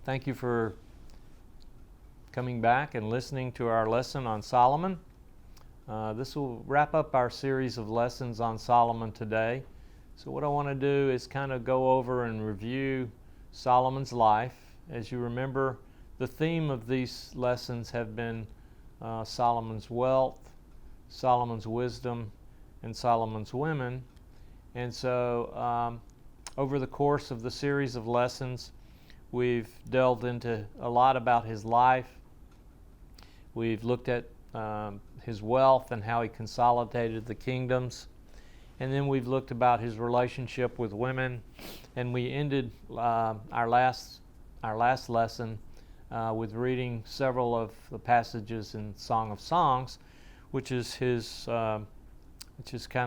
Thank you for coming back and listening to our lesson on Solomon. This will wrap up our series of lessons on Solomon today. So what I want to do is kind of go over and review Solomon's life. As you remember, the theme of these lessons have been Solomon's wealth, Solomon's wisdom, and Solomon's women. And so over the course of the series of lessons, we've delved into a lot about his life. We've looked at his wealth and how he consolidated the kingdoms. And then we've looked about his relationship with women. And we ended our last lesson with reading several of the passages in Song of Songs, which is kind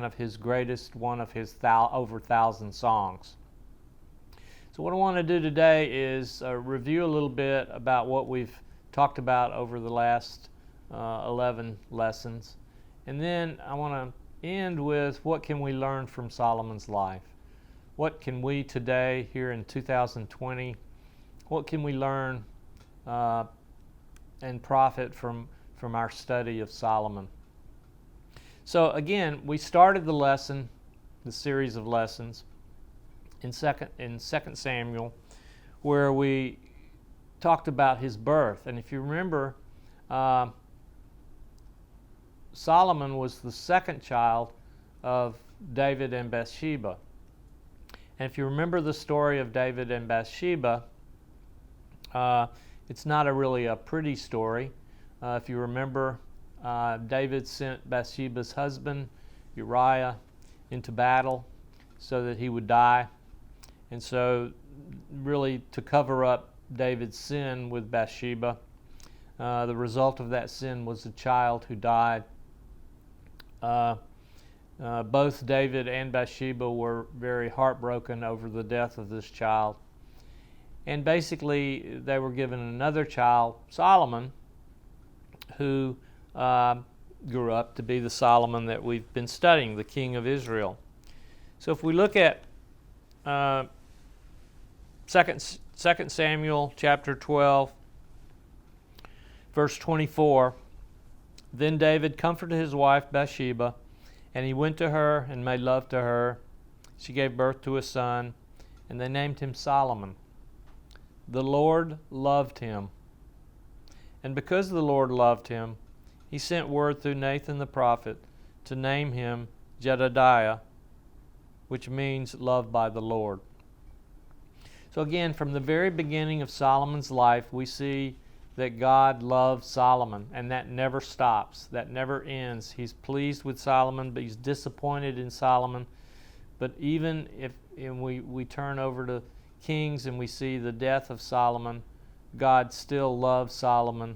of his greatest one of his over 1,000 songs. So what I want to do today is review a little bit about what we've talked about over the last 11 lessons. And then I want to end with what can we learn from Solomon's life? What can we today, here in 2020, what can we learn and profit from our study of Solomon? So again, we started the series of lessons, in 2 Samuel, where we talked about his birth. And if you remember, Solomon was the second child of David and Bathsheba. And if you remember the story of David and Bathsheba, it's not really a pretty story. If you remember, David sent Bathsheba's husband, Uriah, into battle so that he would die. And so really to cover up David's sin with Bathsheba, the result of that sin was a child who died. Both David and Bathsheba were very heartbroken over the death of this child. And basically they were given another child, Solomon, who grew up to be the Solomon that we've been studying, the king of Israel. So if we look at 2 Samuel chapter 12, verse 24, then David comforted his wife Bathsheba, and he went to her and made love to her. She gave birth to a son, and they named him Solomon. The Lord loved him. And because the Lord loved him, he sent word through Nathan the prophet to name him Jedediah, which means loved by the Lord. So again, from the very beginning of Solomon's life, we see that God loves Solomon, and that never stops, that never ends. He's pleased with Solomon, but he's disappointed in Solomon. But even if we turn over to Kings and we see the death of Solomon, God still loves Solomon.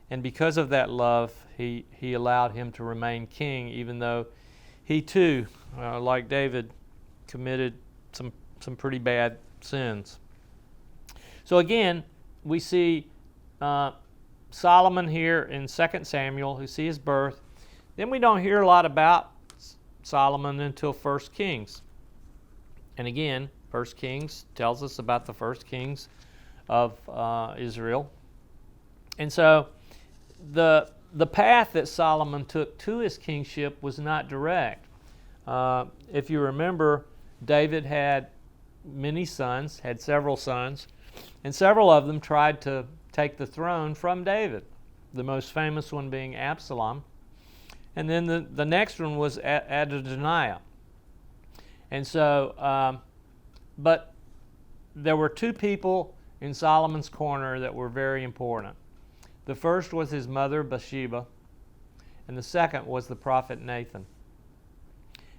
And because of that love, he allowed him to remain king, even though he too, like David, committed some pretty bad sins. So again, we see Solomon here in 2 Samuel, who see his birth. Then we don't hear a lot about Solomon until 1 Kings. And again, 1 Kings tells us about the first kings of Israel. And so the path that Solomon took to his kingship was not direct. If you remember, David had many sons, had several sons, and several of them tried to take the throne from David, the most famous one being Absalom. And then the next one was Adonijah. And so, but there were two people in Solomon's corner that were very important. The first was his mother, Bathsheba, and the second was the prophet Nathan.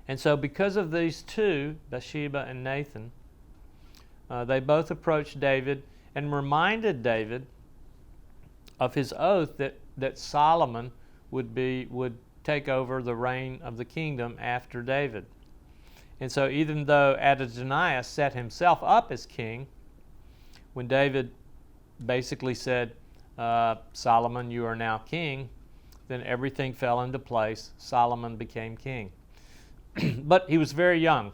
And so because of these two, Bathsheba and Nathan, they both approached David and reminded David of his oath that Solomon would take over the reign of the kingdom after David. And so even though Adonijah set himself up as king, when David basically said, Solomon, you are now king, then everything fell into place. Solomon became king. But he was very young.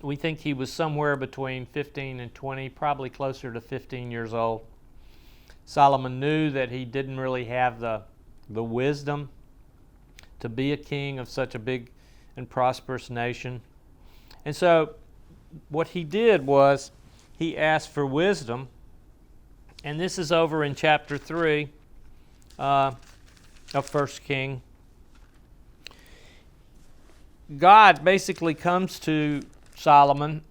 We think he was somewhere between 15 and 20, probably closer to 15 years old. Solomon knew that he didn't really have the wisdom to be a king of such a big and prosperous nation. And so what he did was he asked for wisdom. And this is over in chapter 3 of 1 King. God basically comes to Solomon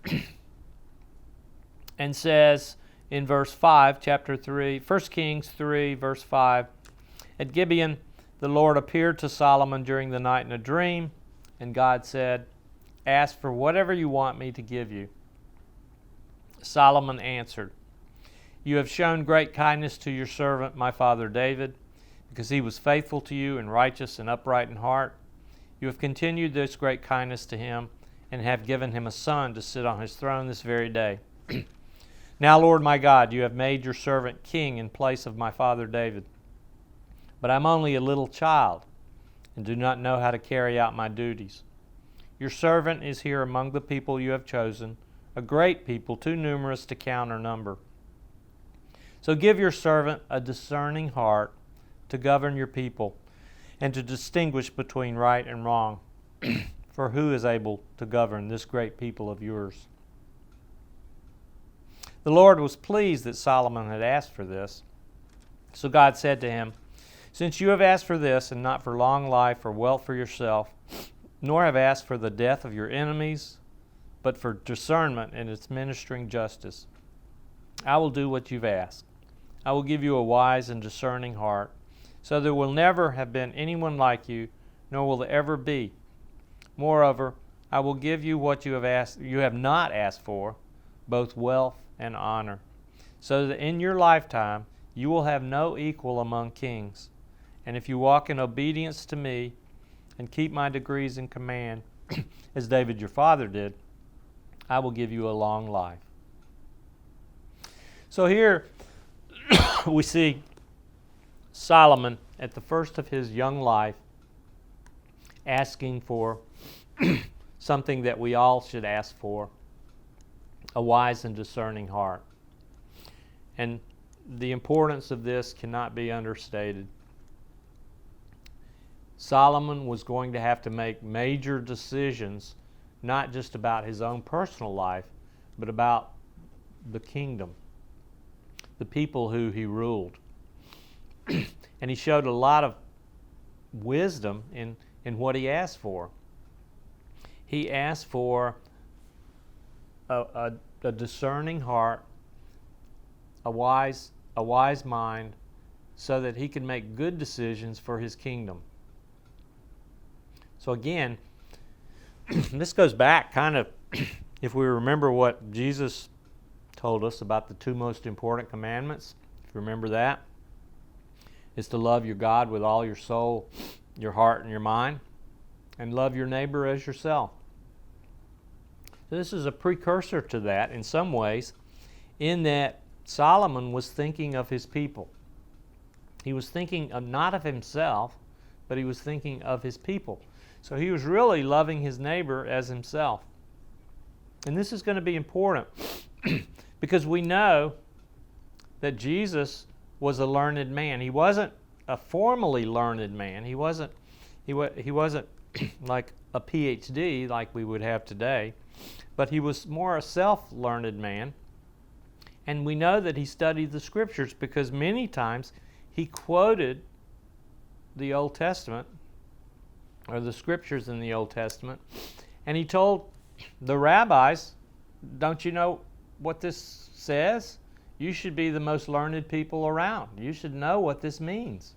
and says in verse 5, chapter 3, 1 Kings 3, verse 5, at Gibeon, the Lord appeared to Solomon during the night in a dream, and God said, ask for whatever you want me to give you. Solomon answered, you have shown great kindness to your servant, my father David, because he was faithful to you and righteous and upright in heart. You have continued this great kindness to him and have given him a son to sit on his throne this very day. Now, Lord my God, you have made your servant king in place of my father David. But I'm only a little child and do not know how to carry out my duties. Your servant is here among the people you have chosen, a great people, too numerous to count or number. So give your servant a discerning heart to govern your people and to distinguish between right and wrong. For who is able to govern this great people of yours? The Lord was pleased that Solomon had asked for this. So God said to him, since you have asked for this, and not for long life or wealth for yourself, nor have asked for the death of your enemies, but for discernment in its ministering justice, I will do what you've asked. I will give you a wise and discerning heart, so there will never have been anyone like you, nor will there ever be. Moreover, I will give you what you have not asked for, both wealth and honor, so that in your lifetime you will have no equal among kings. And if you walk in obedience to me and keep my decrees and command, as David your father did, I will give you a long life. So here we see Solomon at the first of his young life asking for something that we all should ask for, a wise and discerning heart. And the importance of this cannot be understated. Solomon was going to have to make major decisions, not just about his own personal life, but about the kingdom, the people who he ruled. And he showed a lot of wisdom in what he asked for. He asked for a discerning heart, a wise mind, so that he could make good decisions for his kingdom. So again, this goes back kind of, if we remember what Jesus told us about the two most important commandments, if you remember that, is to love your God with all your soul, your heart, and your mind, and love your neighbor as yourself. So this is a precursor to that in some ways, in that Solomon was thinking of his people. He was thinking not of himself, but he was thinking of his people. So he was really loving his neighbor as himself. And this is going to be important because we know that Jesus was a learned man. He wasn't a formally learned man. He wasn't like a PhD like we would have today, but he was more a self-learned man. And we know that he studied the Scriptures because many times he quoted the Old Testament, or the Scriptures in the Old Testament, and he told the rabbis, don't you know what this says? You should be the most learned people around. You should know what this means.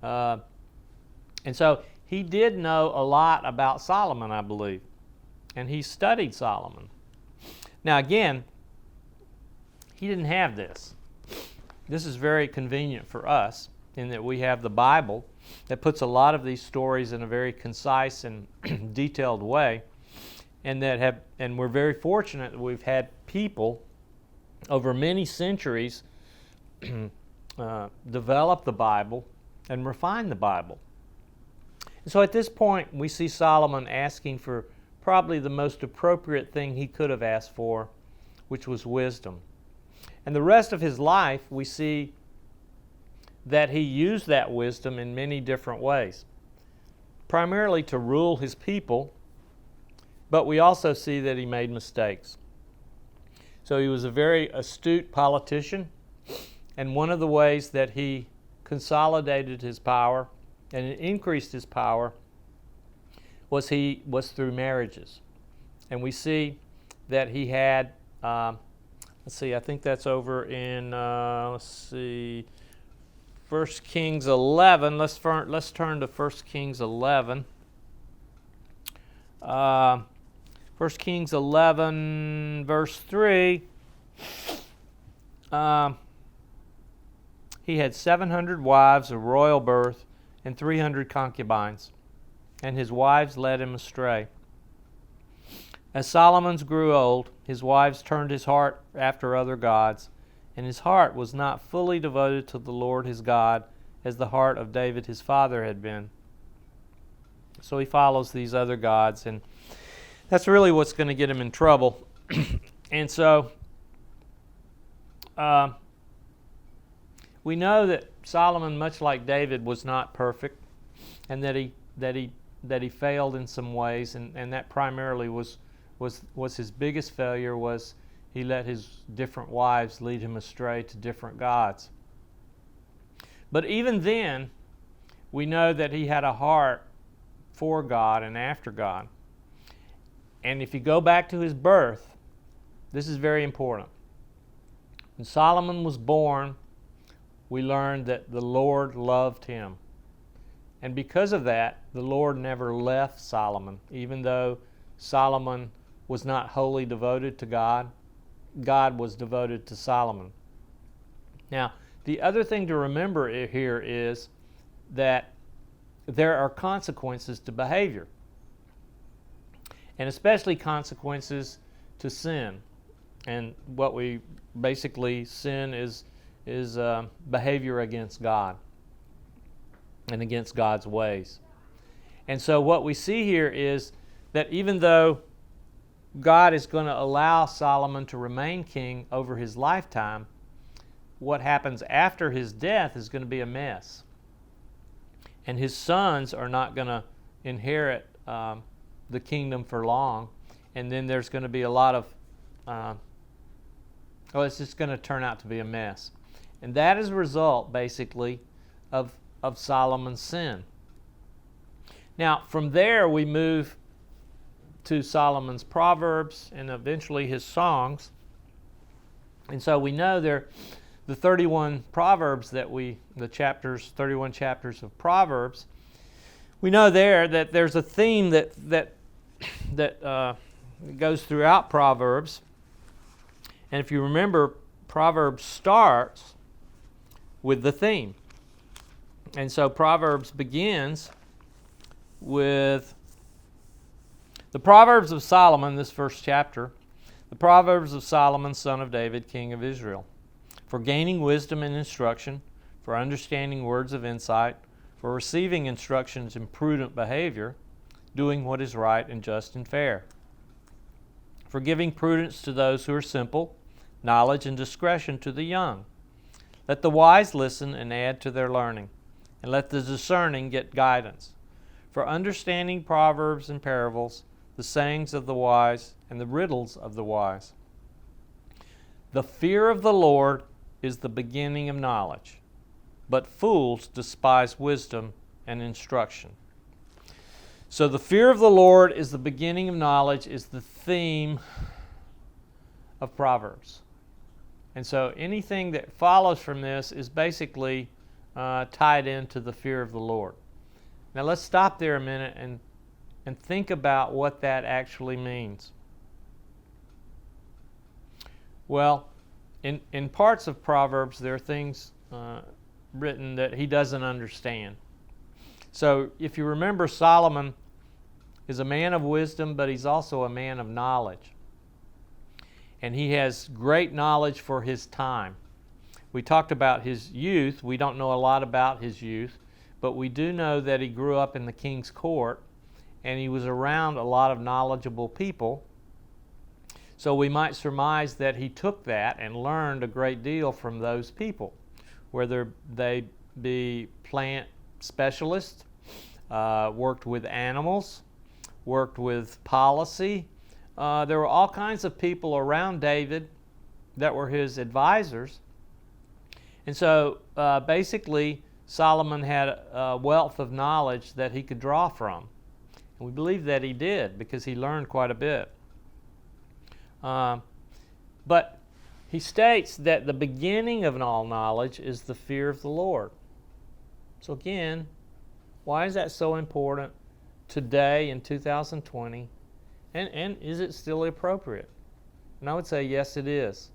And so he did know a lot about Solomon, I believe, and he studied Solomon. Now again, he didn't have this. This is very convenient for us in that we have the Bible that puts a lot of these stories in a very concise and detailed way, and we're very fortunate that we've had people over many centuries develop the Bible and refine the Bible. And so at this point we see Solomon asking for probably the most appropriate thing he could have asked for, which was wisdom. And the rest of his life, we see that he used that wisdom in many different ways, primarily to rule his people, but we also see that he made mistakes. So he was a very astute politician, and one of the ways that he consolidated his power and increased his power was through marriages. And we see that he had, I think that's over in, 1 Kings 11. Let's turn to 1 Kings 11. 1 Kings 11, verse 3. He had 700 wives of royal birth and 300 concubines, and his wives led him astray. As Solomon grew old, his wives turned his heart after other gods, and his heart was not fully devoted to the Lord his God as the heart of David his father had been. So he follows these other gods, and that's really what's going to get him in trouble. And so we know that Solomon, much like David, was not perfect, and that he failed in some ways, and that primarily was his biggest failure. Was he let his different wives lead him astray to different gods. But even then, we know that he had a heart for God and after God. And if you go back to his birth, this is very important. When Solomon was born, we learned that the Lord loved him. And because of that, the Lord never left Solomon. Even though Solomon was not wholly devoted to God, God was devoted to Solomon. Now, the other thing to remember here is that there are consequences to behavior, and especially consequences to sin. And what we basically, sin is behavior against God and against God's ways. And so what we see here is that even though God is going to allow Solomon to remain king over his lifetime, what happens after his death is going to be a mess. And his sons are not going to inherit the kingdom for long. And then there's going to be a lot of, it's just going to turn out to be a mess. And that is a result, basically, of Solomon's sin. Now, from there we move to Solomon's Proverbs and eventually his songs. And so we know the 31 Proverbs the 31 chapters of Proverbs, we know there that there's a theme that goes throughout Proverbs. And if you remember, Proverbs starts with the theme. And so Proverbs begins with the Proverbs of Solomon, this first chapter, the Proverbs of Solomon, son of David, king of Israel, for gaining wisdom and instruction, for understanding words of insight, for receiving instructions in prudent behavior, doing what is right and just and fair, for giving prudence to those who are simple, knowledge and discretion to the young. Let the wise listen and add to their learning, and let the discerning get guidance. For understanding proverbs and parables, the sayings of the wise, and the riddles of the wise. The fear of the Lord is the beginning of knowledge, but fools despise wisdom and instruction. So the fear of the Lord is the beginning of knowledge, is the theme of Proverbs. And so anything that follows from this is basically tied into the fear of the Lord. Now let's stop there a minute and think about what that actually means. Well, in parts of Proverbs, there are things written that he doesn't understand. So if you remember, Solomon is a man of wisdom, but he's also a man of knowledge. And he has great knowledge for his time. We talked about his youth. We don't know a lot about his youth, but we do know that he grew up in the king's court, and he was around a lot of knowledgeable people. So we might surmise that he took that and learned a great deal from those people, whether they be plant specialists, worked with animals, worked with policy. There were all kinds of people around David that were his advisors. And so basically, Solomon had a wealth of knowledge that he could draw from. And we believe that he did because he learned quite a bit. But he states that the beginning of all knowledge is the fear of the Lord. So again, why is that so important today in 2020? And is it still appropriate? And I would say yes, it is.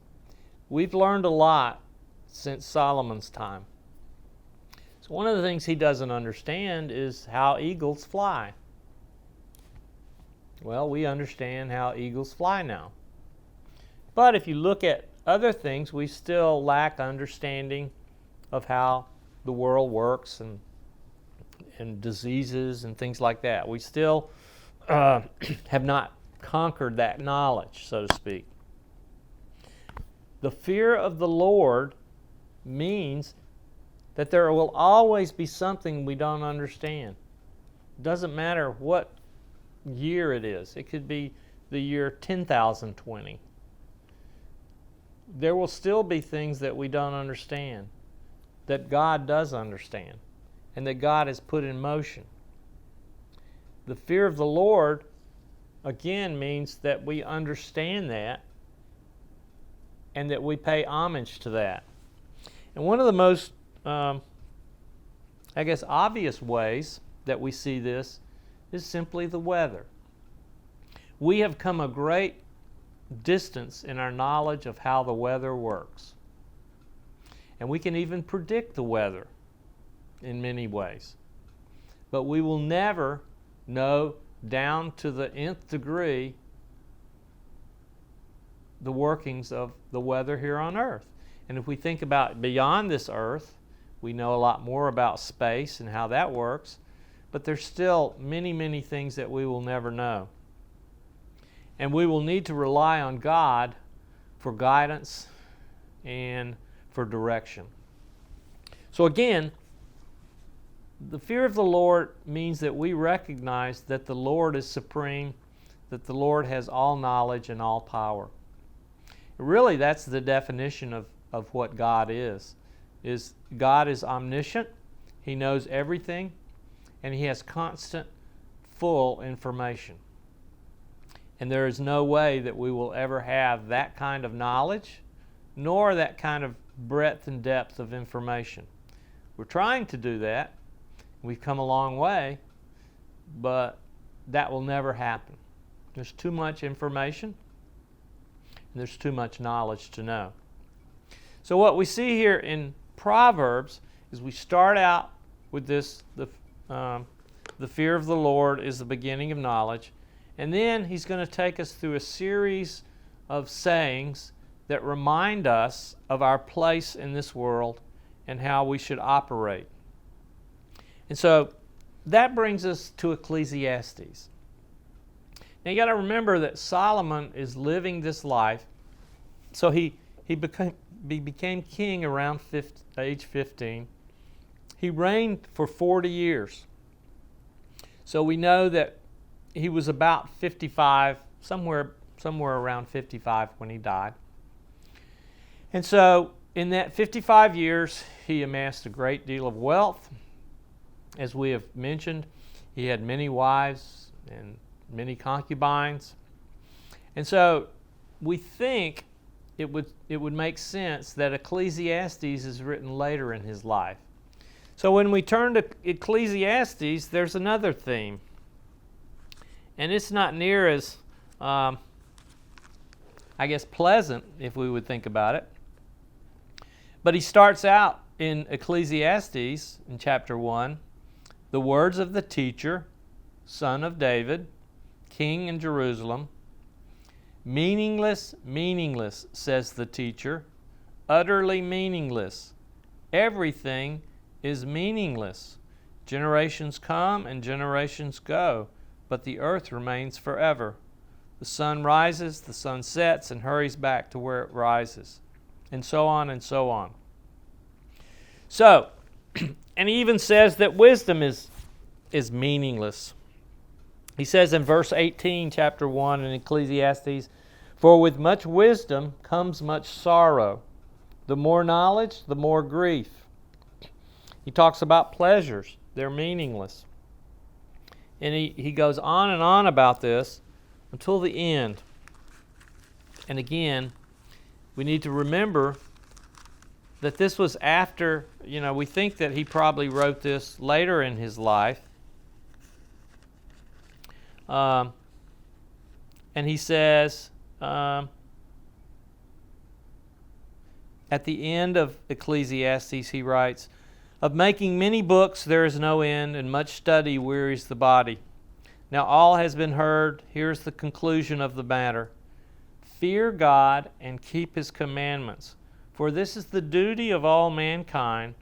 We've learned a lot since Solomon's time. So one of the things he doesn't understand is how eagles fly. Well, we understand how eagles fly now. But if you look at other things, we still lack understanding of how the world works and diseases and things like that. We still have not conquered that knowledge, so to speak. The fear of the Lord means that there will always be something we don't understand. It doesn't matter what year it is. It could be the year 10,020. There will still be things that we don't understand, that God does understand, and that God has put in motion. The fear of the Lord, again, means that we understand that and that we pay homage to that. And one of the most, obvious ways that we see this is simply the weather. We have come a great distance in our knowledge of how the weather works. And we can even predict the weather in many ways. But we will never know down to the nth degree the workings of the weather here on earth. And if we think about beyond this earth, we know a lot more about space and how that works, but there's still many, many things that we will never know. And we will need to rely on God for guidance and for direction. So again, the fear of the Lord means that we recognize that the Lord is supreme, that the Lord has all knowledge and all power. Really, that's the definition of what God is God is omniscient, He knows everything, and He has constant, full information. And there is no way that we will ever have that kind of knowledge, nor that kind of breadth and depth of information. We're trying to do that. We've come a long way, but that will never happen. There's too much information, and there's too much knowledge to know. So what we see here in Proverbs is we start out with this, the fear of the Lord is the beginning of knowledge. And then he's going to take us through a series of sayings that remind us of our place in this world and how we should operate. And so that brings us to Ecclesiastes. Now you got to remember that Solomon is living this life. So he became king around age 15. He reigned for 40 years. So we know that he was about 55, somewhere around 55 when he died. And so in that 55 years, he amassed a great deal of wealth. As we have mentioned, he had many wives and many concubines. And so we think it would make sense that Ecclesiastes is written later in his life. So when we turn to Ecclesiastes, there's another theme. And it's not near as, pleasant, if we would think about it. But he starts out in Ecclesiastes, in chapter 1, the words of the teacher, son of David, king in Jerusalem. Meaningless, meaningless, says the teacher, utterly meaningless. Everything is meaningless. Generations come and generations go. but the earth remains forever. The sun rises, the sun sets, and hurries back to where it rises. And so on and so on. So, and he even says that wisdom is meaningless. He says in verse 18, chapter 1 in Ecclesiastes, "For with much wisdom comes much sorrow. The more knowledge, the more grief." He talks about pleasures. They're meaningless. And he goes on and on about this until the end. And again, we need to remember that this was after, we think that he probably wrote this later in his life. And he says, at the end of Ecclesiastes, he writes, "Of making many books there is no end, and much study wearies the body. Now all has been heard. Here's the conclusion of the matter. Fear God and keep His commandments, for this is the duty of all mankind.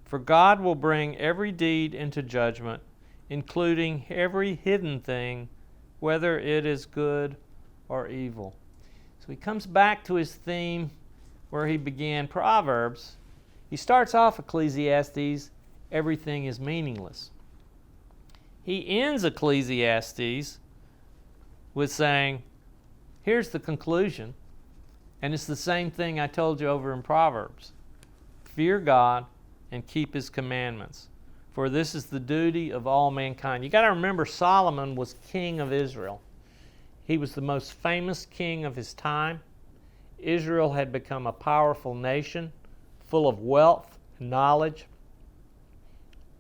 For God will bring every deed into judgment, including every hidden thing, whether it is good or evil." So he comes back to his theme where he began Proverbs. He starts off Ecclesiastes, everything is meaningless. He ends Ecclesiastes with saying, here's the conclusion, and it's the same thing I told you over in Proverbs. Fear God and keep His commandments, for this is the duty of all mankind. You got to remember, Solomon was king of Israel. He was the most famous king of his time. Israel had become a powerful nation, full of wealth and knowledge.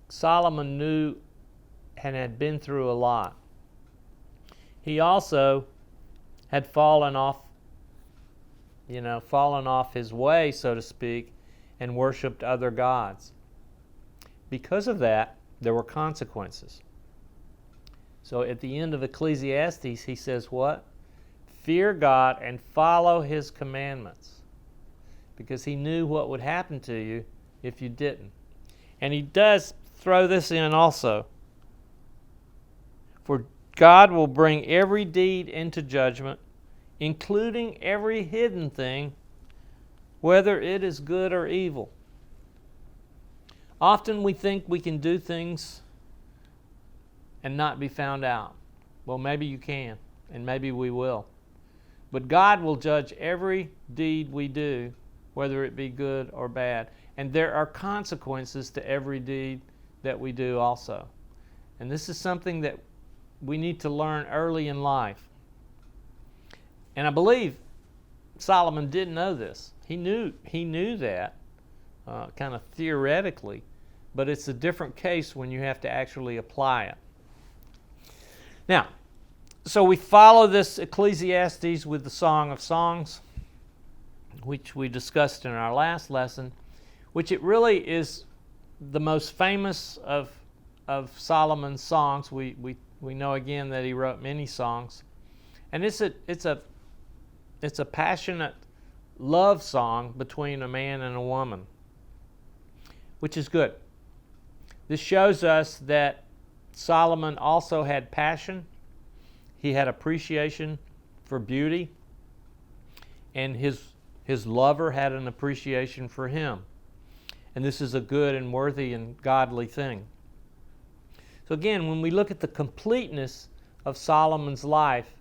Solomon knew and had been through a lot. He also had fallen off his way, so to speak, and worshipped other gods. Because of that, there were consequences. So at the end of Ecclesiastes, he says what? Fear God and follow His commandments. Because he knew what would happen to you if you didn't. And he does throw this in also. For God will bring every deed into judgment, including every hidden thing, whether it is good or evil. Often we think we can do things and not be found out. Well, maybe you can, and maybe we will. But God will judge every deed we do, whether it be good or bad. And there are consequences to every deed that we do also. And this is something that we need to learn early in life. And I believe Solomon didn't know this. He knew that, kind of theoretically, but it's a different case when you have to actually apply it. Now, so we follow this Ecclesiastes with the Song of Songs, which we discussed in our last lesson, which it really is the most famous of Solomon's songs. We know again that he wrote many songs, and it's a passionate love song between a man and a woman, which is good. This shows us that Solomon also had passion. He had appreciation for beauty, and his lover had an appreciation for him. And this is a good and worthy and godly thing. So again, when we look at the completeness of Solomon's life,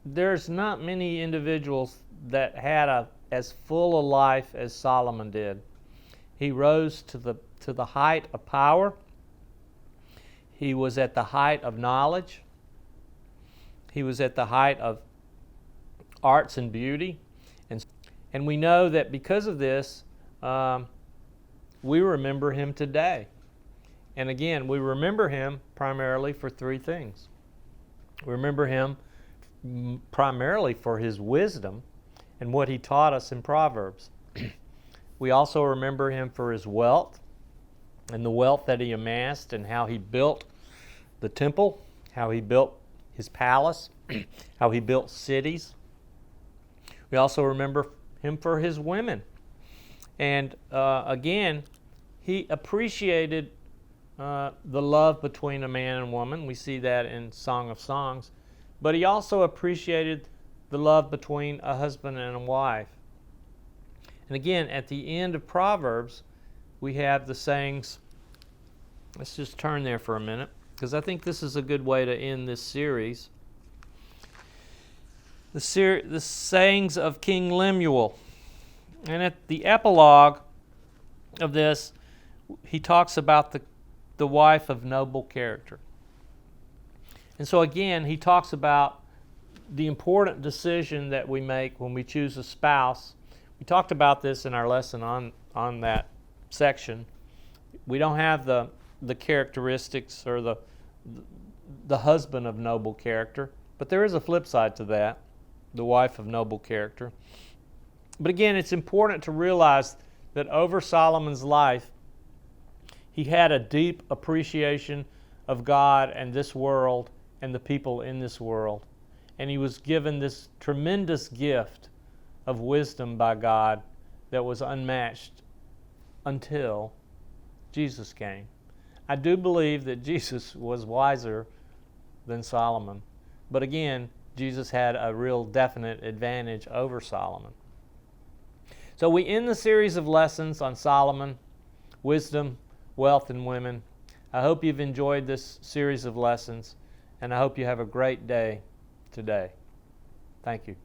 there's not many individuals that had as full a life as Solomon did. He rose to the height of power. He was at the height of knowledge. He was at the height of arts and beauty. And we know that because of this, we remember him today. And again, we remember him primarily for three things. We remember him primarily for his wisdom and what he taught us in Proverbs. We also remember him for his wealth and the wealth that he amassed and how he built the temple, how he built his palace, how he built cities. We also remember him for his women. And again, he appreciated the love between a man and woman. We see that in Song of Songs. But he also appreciated the love between a husband and a wife. And again, at the end of Proverbs, we have the sayings. Let's just turn there for a minute, because I think this is a good way to end this series. The sayings of King Lemuel. And at the epilogue of this, he talks about the wife of noble character. And so again, he talks about the important decision that we make when we choose a spouse. We talked about this in our lesson on that section. We don't have the characteristics or the husband of noble character, but there is a flip side to that, the wife of noble character. But again, it's important to realize that over Solomon's life, he had a deep appreciation of God and this world and the people in this world. And he was given this tremendous gift of wisdom by God that was unmatched until Jesus came. I do believe that Jesus was wiser than Solomon. But again, Jesus had a real definite advantage over Solomon. So we end the series of lessons on Solomon, wisdom, wealth, and women. I hope you've enjoyed this series of lessons, and I hope you have a great day today. Thank you.